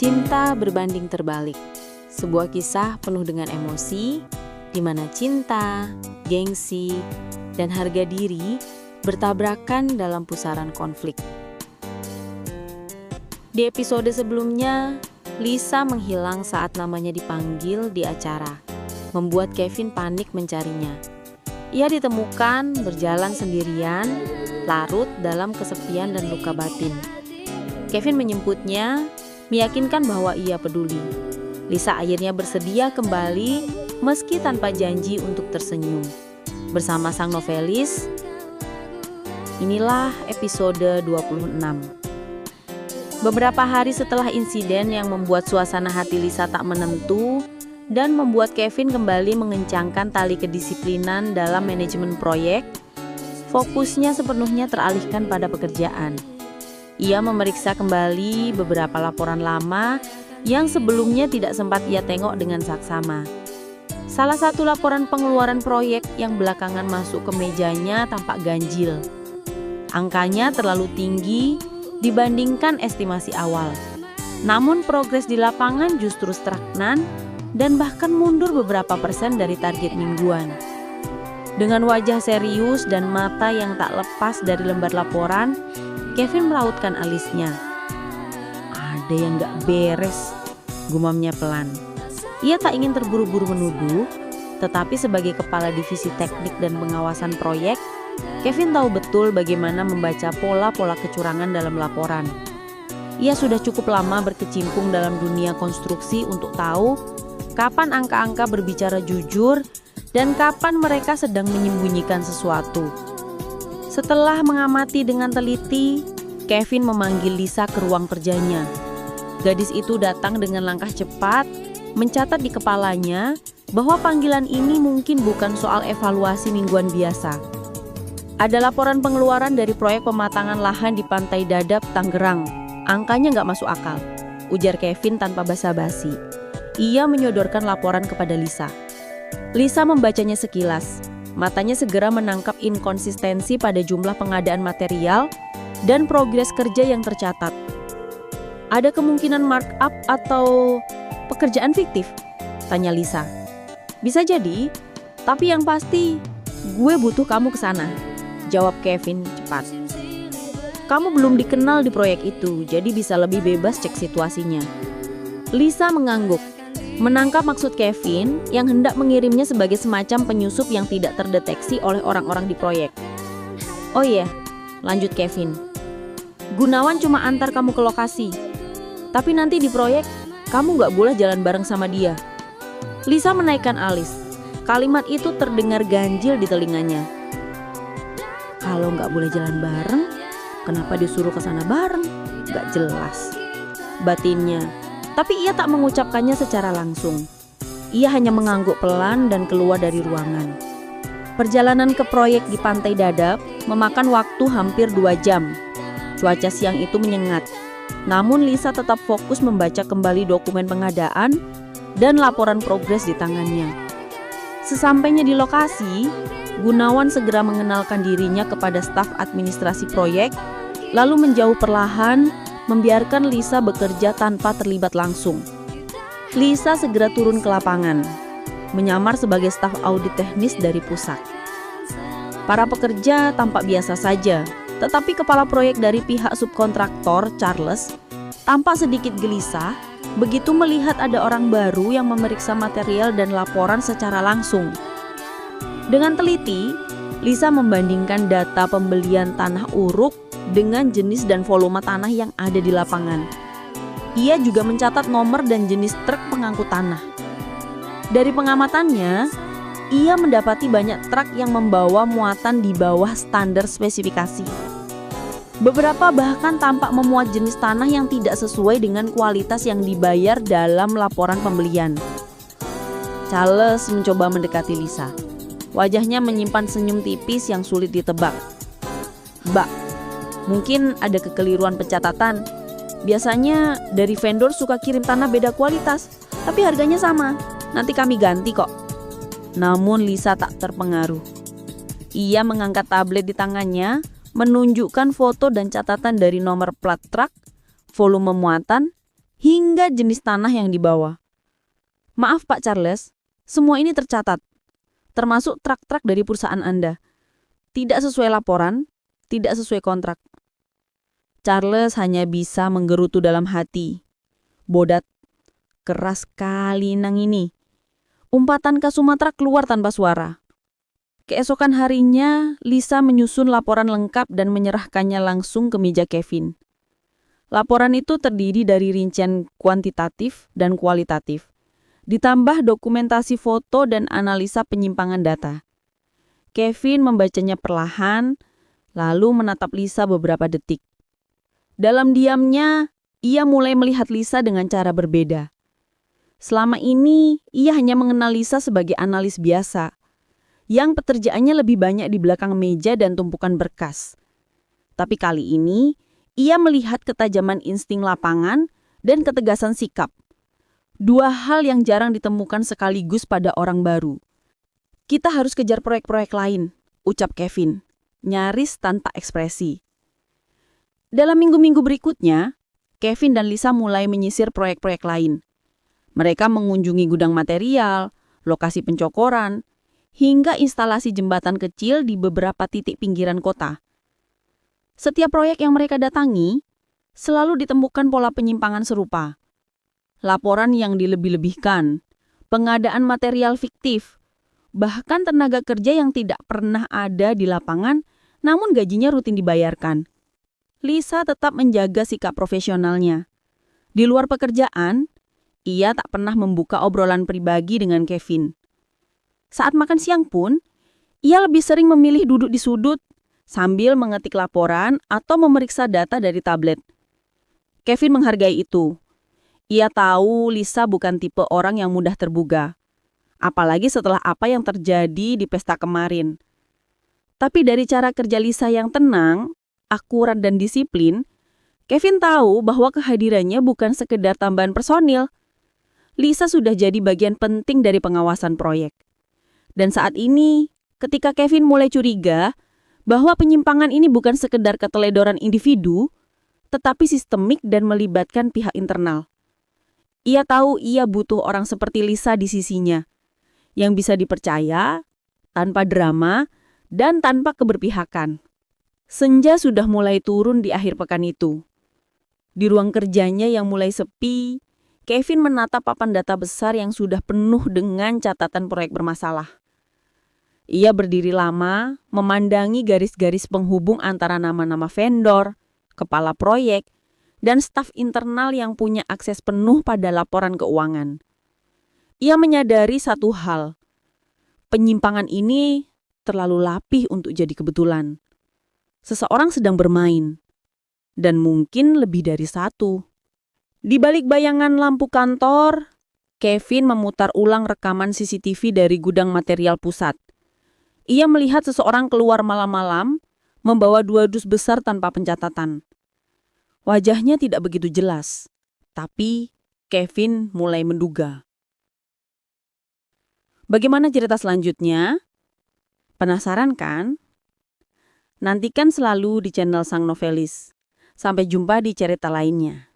Cinta berbanding terbalik. Sebuah kisah penuh dengan emosi, di mana cinta, gengsi, dan harga diri bertabrakan dalam pusaran konflik. Di episode sebelumnya, Lisa menghilang saat namanya dipanggil di acara, membuat Kevin panik mencarinya. Ia ditemukan berjalan sendirian, larut dalam kesepian dan luka batin. Kevin menjemputnya, meyakinkan bahwa ia peduli. Lisa akhirnya bersedia kembali meski tanpa janji untuk tersenyum. Bersama sang novelis, inilah episode 26. Beberapa hari setelah insiden yang membuat suasana hati Lisa tak menentu dan membuat Kevin kembali mengencangkan tali kedisiplinan dalam manajemen proyek, fokusnya sepenuhnya teralihkan pada pekerjaan. Ia memeriksa kembali beberapa laporan lama yang sebelumnya tidak sempat ia tengok dengan saksama. Salah satu laporan pengeluaran proyek yang belakangan masuk ke mejanya tampak ganjil. Angkanya terlalu tinggi dibandingkan estimasi awal. Namun progres di lapangan justru stagnan dan bahkan mundur beberapa persen dari target mingguan. Dengan wajah serius dan mata yang tak lepas dari lembar laporan, Kevin merautkan alisnya. Ada yang gak beres, gumamnya pelan. Ia tak ingin terburu-buru menuduh, tetapi sebagai kepala divisi teknik dan pengawasan proyek, Kevin tahu betul bagaimana membaca pola-pola kecurangan dalam laporan. Ia sudah cukup lama berkecimpung dalam dunia konstruksi untuk tahu kapan angka-angka berbicara jujur dan kapan mereka sedang menyembunyikan sesuatu. Setelah mengamati dengan teliti, Kevin memanggil Lisa ke ruang kerjanya. Gadis itu datang dengan langkah cepat, mencatat di kepalanya bahwa panggilan ini mungkin bukan soal evaluasi mingguan biasa. Ada laporan pengeluaran dari proyek pematangan lahan di Pantai Dadap, Tangerang. Angkanya nggak masuk akal, ujar Kevin tanpa basa-basi. Ia menyodorkan laporan kepada Lisa. Lisa membacanya sekilas. Matanya segera menangkap inkonsistensi pada jumlah pengadaan material dan progres kerja yang tercatat. Ada kemungkinan markup atau pekerjaan fiktif? Tanya Lisa. Bisa jadi, tapi yang pasti gue butuh kamu ke sana, jawab Kevin cepat. Kamu belum dikenal di proyek itu, jadi bisa lebih bebas cek situasinya. Lisa mengangguk, menangkap maksud Kevin yang hendak mengirimnya sebagai semacam penyusup yang tidak terdeteksi oleh orang-orang di proyek. Oh iya, lanjut Kevin. Gunawan cuma antar kamu ke lokasi. Tapi nanti di proyek, kamu gak boleh jalan bareng sama dia. Lisa menaikkan alis. Kalimat itu terdengar ganjil di telinganya. Kalau gak boleh jalan bareng, kenapa disuruh ke sana bareng? Gak jelas. Batinnya. Tapi ia tak mengucapkannya secara langsung. Ia hanya mengangguk pelan dan keluar dari ruangan. Perjalanan ke proyek di Pantai Dadap memakan waktu hampir 2 jam. Cuaca siang itu menyengat. Namun Lisa tetap fokus membaca kembali dokumen pengadaan dan laporan progres di tangannya. Sesampainya di lokasi, Gunawan segera mengenalkan dirinya kepada staf administrasi proyek, lalu menjauh perlahan, membiarkan Lisa bekerja tanpa terlibat langsung. Lisa segera turun ke lapangan, menyamar sebagai staf audit teknis dari pusat. Para pekerja tampak biasa saja, tetapi kepala proyek dari pihak subkontraktor, Charles, tampak sedikit gelisah begitu melihat ada orang baru yang memeriksa material dan laporan secara langsung. Dengan teliti, Lisa membandingkan data pembelian tanah uruk dengan jenis dan volume tanah yang ada di lapangan. Ia juga mencatat nomor dan jenis truk pengangkut tanah. Dari pengamatannya, ia mendapati banyak truk yang membawa muatan di bawah standar spesifikasi. Beberapa bahkan tampak memuat jenis tanah yang tidak sesuai dengan kualitas yang dibayar dalam laporan pembelian. Charles mencoba mendekati Lisa. Wajahnya menyimpan senyum tipis yang sulit ditebak. Mbak, mungkin ada kekeliruan pencatatan. Biasanya dari vendor suka kirim tanah beda kualitas, tapi harganya sama. Nanti kami ganti kok. Namun Lisa tak terpengaruh. Ia mengangkat tablet di tangannya, menunjukkan foto dan catatan dari nomor plat truk, volume muatan, hingga jenis tanah yang dibawa. Maaf Pak Charles, semua ini tercatat, termasuk truk-truk dari perusahaan Anda. Tidak sesuai laporan, tidak sesuai kontrak. Charles hanya bisa menggerutu dalam hati. Bodat, keras kali nang ini. Umpatan ke Sumatera keluar tanpa suara. Keesokan harinya, Lisa menyusun laporan lengkap dan menyerahkannya langsung ke meja Kevin. Laporan itu terdiri dari rincian kuantitatif dan kualitatif, ditambah dokumentasi foto dan analisa penyimpangan data. Kevin membacanya perlahan, lalu menatap Lisa beberapa detik. Dalam diamnya, ia mulai melihat Lisa dengan cara berbeda. Selama ini, ia hanya mengenal Lisa sebagai analis biasa, yang pekerjaannya lebih banyak di belakang meja dan tumpukan berkas. Tapi kali ini, ia melihat ketajaman insting lapangan dan ketegasan sikap. Dua hal yang jarang ditemukan sekaligus pada orang baru. Kita harus kejar proyek-proyek lain, ucap Kevin, nyaris tanpa ekspresi. Dalam minggu-minggu berikutnya, Kevin dan Lisa mulai menyisir proyek-proyek lain. Mereka mengunjungi gudang material, lokasi pencokoran, hingga instalasi jembatan kecil di beberapa titik pinggiran kota. Setiap proyek yang mereka datangi, selalu ditemukan pola penyimpangan serupa. Laporan yang dilebih-lebihkan, pengadaan material fiktif, bahkan tenaga kerja yang tidak pernah ada di lapangan, namun gajinya rutin dibayarkan. Lisa tetap menjaga sikap profesionalnya. Di luar pekerjaan, ia tak pernah membuka obrolan pribadi dengan Kevin. Saat makan siang pun, ia lebih sering memilih duduk di sudut sambil mengetik laporan atau memeriksa data dari tablet. Kevin menghargai itu. Ia tahu Lisa bukan tipe orang yang mudah terbuka. Apalagi setelah apa yang terjadi di pesta kemarin. Tapi dari cara kerja Lisa yang tenang, akurat dan disiplin, Kevin tahu bahwa kehadirannya bukan sekedar tambahan personil. Lisa sudah jadi bagian penting dari pengawasan proyek. Dan saat ini, ketika Kevin mulai curiga bahwa penyimpangan ini bukan sekedar keteledoran individu, tetapi sistemik dan melibatkan pihak internal. Ia tahu ia butuh orang seperti Lisa di sisinya, yang bisa dipercaya, tanpa drama, dan tanpa keberpihakan. Senja sudah mulai turun di akhir pekan itu. Di ruang kerjanya yang mulai sepi, Kevin menatap papan data besar yang sudah penuh dengan catatan proyek bermasalah. Ia berdiri lama, memandangi garis-garis penghubung antara nama-nama vendor, kepala proyek, dan staf internal yang punya akses penuh pada laporan keuangan. Ia menyadari satu hal, penyimpangan ini terlalu rapih untuk jadi kebetulan. Seseorang sedang bermain, dan mungkin lebih dari satu. Di balik bayangan lampu kantor, Kevin memutar ulang rekaman CCTV dari gudang material pusat. Ia melihat seseorang keluar malam-malam, membawa 2 dus besar tanpa pencatatan. Wajahnya tidak begitu jelas, tapi Kevin mulai menduga. Bagaimana cerita selanjutnya? Penasaran kan? Nantikan selalu di channel Sang Novelis. Sampai jumpa di cerita lainnya.